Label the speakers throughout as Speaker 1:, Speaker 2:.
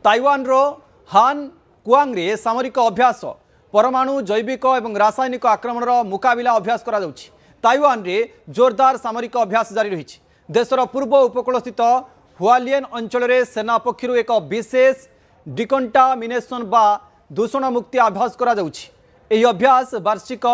Speaker 1: Taiwan रो हान कुआंग रे सामरिक अभ्यास परमाणु जैविक और रासायनिक आक्रमण मुकाबिला अभ्यास करा जाउछि। ताइवान रे जोरदार सामरिक अभ्यास जारी रही। देशर पूर्व उपकूल स्थित हुआलियन अंचल रे सेना पक्षरु एक विशेष डिकंटामिनेशन बा दूषण मुक्ति अभ्यास करा जाउछि। एही अभ्यास वार्षिक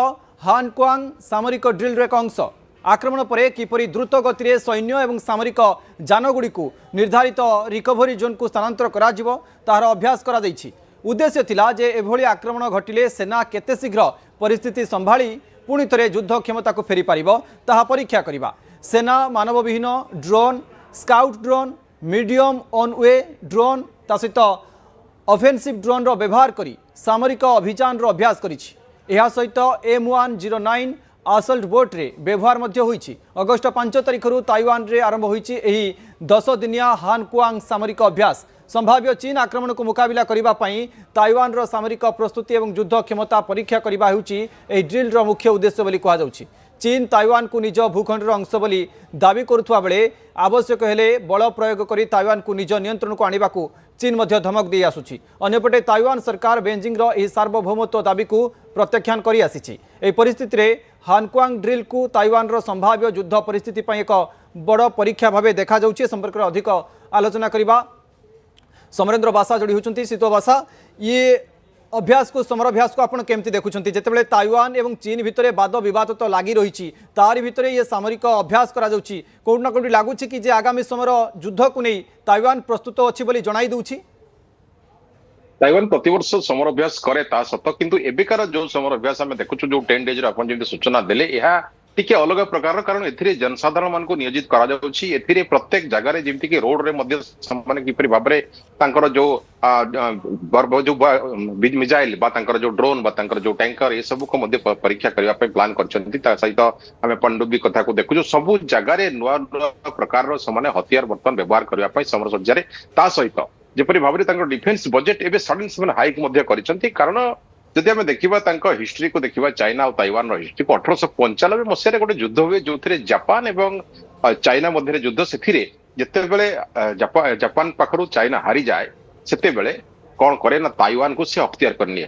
Speaker 1: हान कुआंग सामरिक ड्रिल रे अंश। आक्रमण पर किपरि द्रुत गति सैन्य और सामरिक जानगुड़ी निर्धारित रिकवरी जोन को स्थानांतर करा जिवो तार अभ्यास करा दैछि। उद्देश्य थिला जे एभली आक्रमण घटिले सेना केते शीघ्र परिस्थिति संभाली पुणी थे युद्ध क्षमता को फेरी पारिबो ताहा परीक्षा करिबा। सेना मानवविहीन drone, scout drone, medium one way drone ता सहित ऑफेंसिव ड्रोन रो व्यवहार करी सामरिक अभियान रो अभ्यास करिछि। एहा सहित M109 असल्ट बोट रे व्यवहार मध्य होईछि। अगस्ट 5 तारिख रु ताइवान रे आरंभ होईछि एही 10 दिनिया हान कुआंग सामरिक अभ्यास। संभाव्य चीन आक्रमण को मुकाबिला करिबा पई ताइवान रो सामरिक प्रस्तुति एवं युद्ध क्षमता परीक्षा करिबा हेउछि एही ड्रिल रो मुख्य उद्देश्य बोली कहा जाउछि। चीन ताइवान को निज भूखंड अंश बोली दाबी करुवा बेले आवश्यक हेले बल प्रयोग करी ताइवान को निज नियंत्रण को आनिबा को चीन मध्य धमक दे आसुछि। अन्यपटे ताइवान सरकार बेजिंग रो एही सार्वभौमत्व दाबी को प्रत्याख्यान करी आसिछि। एही परिस्थिति रे हानकुआंग ड्रिल को ताइवान रो संभाव्य युद्ध परिस्थिति पई एक बड़ परीक्षा भावे देखा जाउछि। संपर्क रे अधिक आलोचना करिबा समरेंद्र बासा जोड़ी होती। शीतो बासा, ये अभ्यास को समराभ्यास को आपण केमती देखुछंती जेतेबेले ताइवान एवं चीन भितरे वाद विवाद तो लागी रही तारि भितरे ये सामरिक अभ्यास करा जाउछि। कोउना कोउटी लागुछि कि जे आगामी समय युद्ध को नहीं ताइवान प्रस्तुत अछि बोली जणाई दउछि।
Speaker 2: ताइवान प्रतिवर्ष समराभ्यास करे ता सत किंतु एबिकार जो समराभ्यास आम देखुछु जो 10 डेज आपण जेंति सूचना देले यह टिके अलग प्रकार कारण एथिरे जनसाधारण मान को नियोजित करा जाउछि। एथिरे प्रत्येक जगह रे जेमति कि रोड रे मध्य माने किपरि भाबरे तांकर जो मिसाइल बा तांकर जो ड्रोन बा तांकर जो टैंकर ए सब को मध्य परीक्षा करबा पे प्लान करछंती। ता सहित हमें पनडुब्बी कथा को देखु जो सब जगह रे नुआ प्रकार रो समान हथियार बर्तन व्यवहार करबा पे समर सज्जा रे ता सहित जेपरि भाबरे तांकर डिफेंस बजेट एबे सडन समान हाइक मध्य करछंती। कारण जदि आम देखा हिस्ट्री को देखा चाइना और ताइवान हिस्ट्री को 1895 मसीह गोटे युद्ध हुए जो जापान एवं चाइना मध्य युद्ध से जितेबले जापान पाखर चाइना हारी जाए से कौन करे ना ताइवान को सी अख्तियार करनी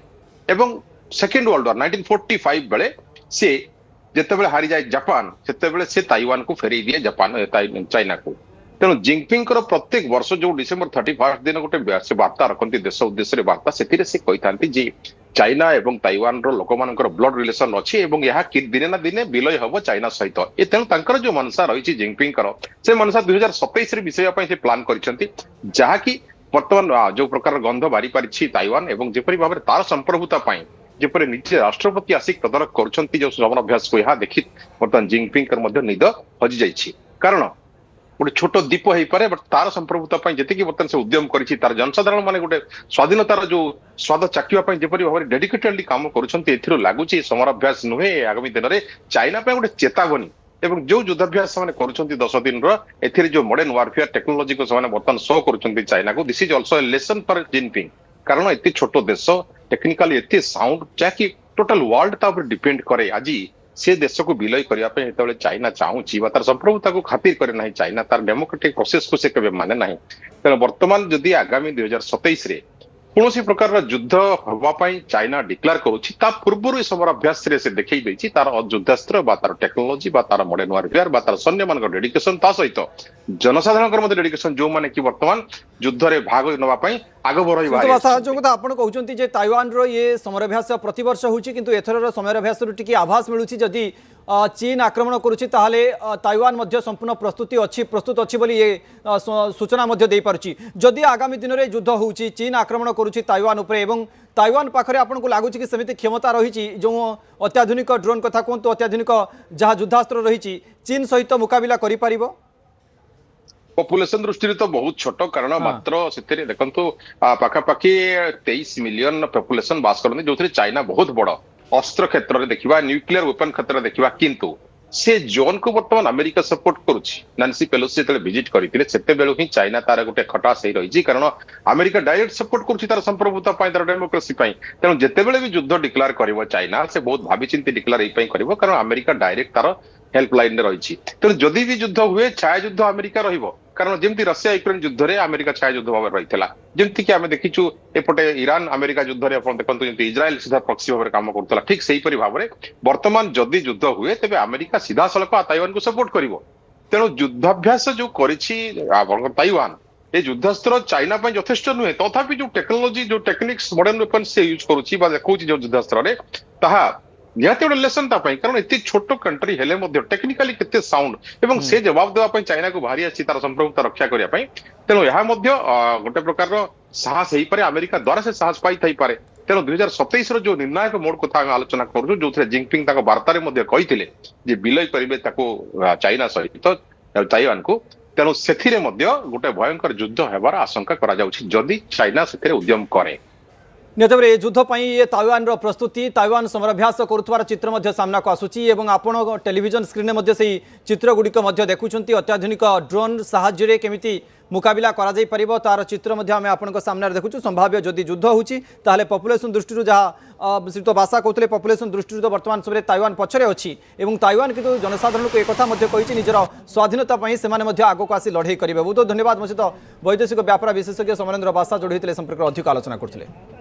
Speaker 2: एवं सेकेंड वर्ल्ड वार 1945 बेले सी जितेबले हारी जाए जापान से ताइवान को फेरई दिए जापान चाइना को। तेणु जिनपिंग प्रत्येक वर्ष जो डिसेंबर 31 दिन गोटे वार्ता रखती देश उद्देश्य वार्ता से कही जे चाइना एवं ताइवान लोक मान ब्लड रिलेशन अच्छी दिने ना दिने विलय हम चाइना सहित। तेणु जो मनसा रही जिनपिंग से मनसा 2027 विषय से प्लान करी बर्तमान जो प्रकार गंध बारी पारी ताइवान एवं जेपरी भाव तार संप्रभुता जेपरी निजे राष्ट्रपति आसिक तदारख कर समराभ्यास को यहाँ देखी बर्तमान जिनपिंग निद हजि जाइए। कारण गोटे छोट द्वीप हो पारे बट तार संप्रभुता जी बर्तमान से उद्यम करी तार जनसाधारण माने गोटे स्वाधीनतार जो स्वाद चाखिबा जेपरी भाव डेडिकेटेडली काम करुँच लगुच समराभ्यास नुहे आगामी दिन में चाइना गोटे चेतावनी एवं जो युद्धाभ्यास मैंने कर 10 दिन एथिरे जो मॉडर्न वारफेयर टेक्नोलॉजी को बर्तमान शो कर चाइना को this is also a lesson for Jinping. कारण एत छोट देश टेक्निकाली एत साउंड जहाँकि टोटाल वर्ल्ड डिपेंड करे आज से देश को विलय करने चाइना चाहूँगी तार संप्रभुता को खातिर करे ना चाइना तार डेमोक्रेटिक प्रोसेस को से कभी माने ना। तेणु बर्तमान जदि आगामी 2027 रे कौन प्रकार युद्ध हाँपाई चाइना डिक्लेयर करुच्ची पूर्व समराभ्यास से देखई देछि तार युद्धास्त्र तार टेक्नोलॉजी तार मॉडर्न वारफेयर तार सैन्य मान डेडिकेशन सहित जनसाधारण डेडिकेशन जो माने कि वर्तमान युद्ध रे भाग नवाई आग बढ़ाई
Speaker 1: जो कथा आपण कहउचंती जे ताइवान रो ये समराभ्यास प्रतिवर्ष होची किंतु एथर समराभ्यास रु टिके आभास मिलुची जदि चीन आक्रमण करुच्ची ताहले ताइवान मध्य संपूर्ण प्रस्तुत अच्छी बोली ये सूचना मध्य दे पारुची। जदि आगामी दिन में युद्ध होउची चीन आक्रमण करुच्ची ताइवान उपरे एवं ताइवान पाखरे आपन को लागुची कि सेमिति क्षमता रही जो अत्याधुनिक ड्रोन कथा कहतु अत्याधुनिक जहाँ युद्धास्त्र रही चीन सहित मुकाबिला करि पारिबो।
Speaker 2: पॉपुलेशन दृष्टि तो बहुत छोट कारण मात्र से देखु पाखापाखि 23 मिलियन पॉपुलेशन बास करते जो चाइना बहुत बड़ अस्त्र क्षेत्र में देखा न्यूक्लियर वेपन क्षेत्र में देखा किंतु से जोन को बर्तमान अमेरिका सपोर्ट करुच्ची। नांसी पेलोसी जो विजिट करते ही चाइना तार गोटे खटास रही कारण अमेरिका डायरेक्ट सपोर्ट करुच्ची तार संप्रभुता तार डेमोक्रेसी तेणु जितेबले भी युद्ध डिक्लेयर कर चाइना से बहुत भाविचिंती डिक्लेयर कर कारण अमेरिका डायरेक्ट तार हेल्पलाइन रही। तेणु जदि भी युद्ध हुए छाया युद्ध अमेरिका କାରଣ ଯେମିତି ରଷିଆ ୟୁକ୍ରେନ ଯୁଦ୍ଧରେ ଆମେରିକା ଛାୟା ଯୁଦ୍ଧ ଭାବରେ ରହିଥିଲା, ଯେମିତିକି ଆମେ ଦେଖିଛୁ ଏପଟେ ଇରାନ ଆମେରିକା ଯୁଦ୍ଧରେ ଆପଣ ଦେଖନ୍ତୁ ଯେମିତି ଇସ୍ରାଏଲ ସିଧା ପ୍ରକ୍ସି ଭାବରେ କାମ କରୁଥିଲା, ଠିକ ସେହିପରି ଭାବରେ ବର୍ତ୍ତମାନ ଯଦି ଯୁଦ୍ଧ ହୁଏ ତେବେ ଆମେରିକା ସିଧାସଳଖ ତାଇୱାନକୁ ସପୋର୍ଟ କରିବ। ତେଣୁ ଯୁଦ୍ଧାଭ୍ୟାସ ଯୋଉ କରିଛି ଆପଣଙ୍କର ତାଇୱାନ, ଏ ଯୁଦ୍ଧାସ୍ତ୍ର ଚାଇନା ପାଇଁ ଯଥେଷ୍ଟ ନୁହେଁ, ତଥାପି ଯୋଉ ଟେକ୍ନୋଲୋଜି ଯୋଉ ଟେକ୍ନିକ୍ସ ମଡର୍ନ ୱେପନ ସେ ୟୁଜ କରୁଛି ବା ଦେଖଉଛି ଯୋଉ ଯୁଦ୍ଧାସ୍ତ୍ରରେ, ତାହା ନିହାତି ଗୋଟେ ଲେସନ ତା ପାଇଁ। କାରଣ ଏତେ ଛୋଟ କଣ୍ଟ୍ରି ହେଲେ ମଧ୍ୟ ଟେକ୍ନିକାଲି କେତେ ସାଉଣ୍ଡ ଏବଂ ସେ ଜବାବ ଦେବା ପାଇଁ ଚାଇନାକୁ ବାହାରି ଆସିଛି ତାର ସମ୍ପୃକ୍ତ ରକ୍ଷା କରିବା ପାଇଁ। ତେଣୁ ଏହା ମଧ୍ୟ ଗୋଟେ ପ୍ରକାରର ସାହସ ହେଇପାରେ, ଆମେରିକା ଦ୍ୱାରା ସେ ସାହସ ପାଇଥାଇପାରେ। ତେଣୁ 2027ର ଯୋଉ ନିର୍ଣ୍ଣାୟକ ମୋଡ କଥା ଆମେ ଆଲୋଚନା କରୁଛୁ, ଯୋଉଥିରେ ଜିନପିଙ୍ଗ ତାଙ୍କ ବାର୍ତ୍ତାରେ ମଧ୍ୟ କହିଥିଲେ ଯେ ବିଲୟ କରିବେ ତାକୁ ଚାଇନା ସହିତ ତାଇୱାନକୁ। ତେଣୁ ସେଥିରେ ମଧ୍ୟ ଗୋଟେ ଭୟଙ୍କର ଯୁଦ୍ଧ ହେବାର ଆଶଙ୍କା କରାଯାଉଛି ଯଦି ଚାଇନା ସେଥିରେ ଉଦ୍ୟମ କରେ।
Speaker 1: निहत भाव ए युद्ध ये ताइवान प्रस्तुति ताइवान समराभ्यास करुवार चित्र सामना को आसूची आपण टेलीविजन स्क्रीन में से चित्र गुड़िक देखुं अत्याधुनिक ड्रोन साहाय्य केमिति मुकाबिला करा तार चित्र आम आपण सामने देखुँ। संभाव्य जदि युद्ध होची ताहले पॉपुलेशन दृष्टि जहाँ श्रीयुक्त बासा कहते पॉपुलेशन दृष्टि बर्तमान समय ताइवान पछरे अच्छी और ताइवान किंतु जनसाधारण को एक निजर स्वाधीनता से आगक आसी लड़ाई करेंगे। बहुत धन्यवाद। मो सहित वैदेशिक व्यापार विशेषज्ञ समरेन्द्र बासा जोड़ी संपर्क अधिक आलोचना करते।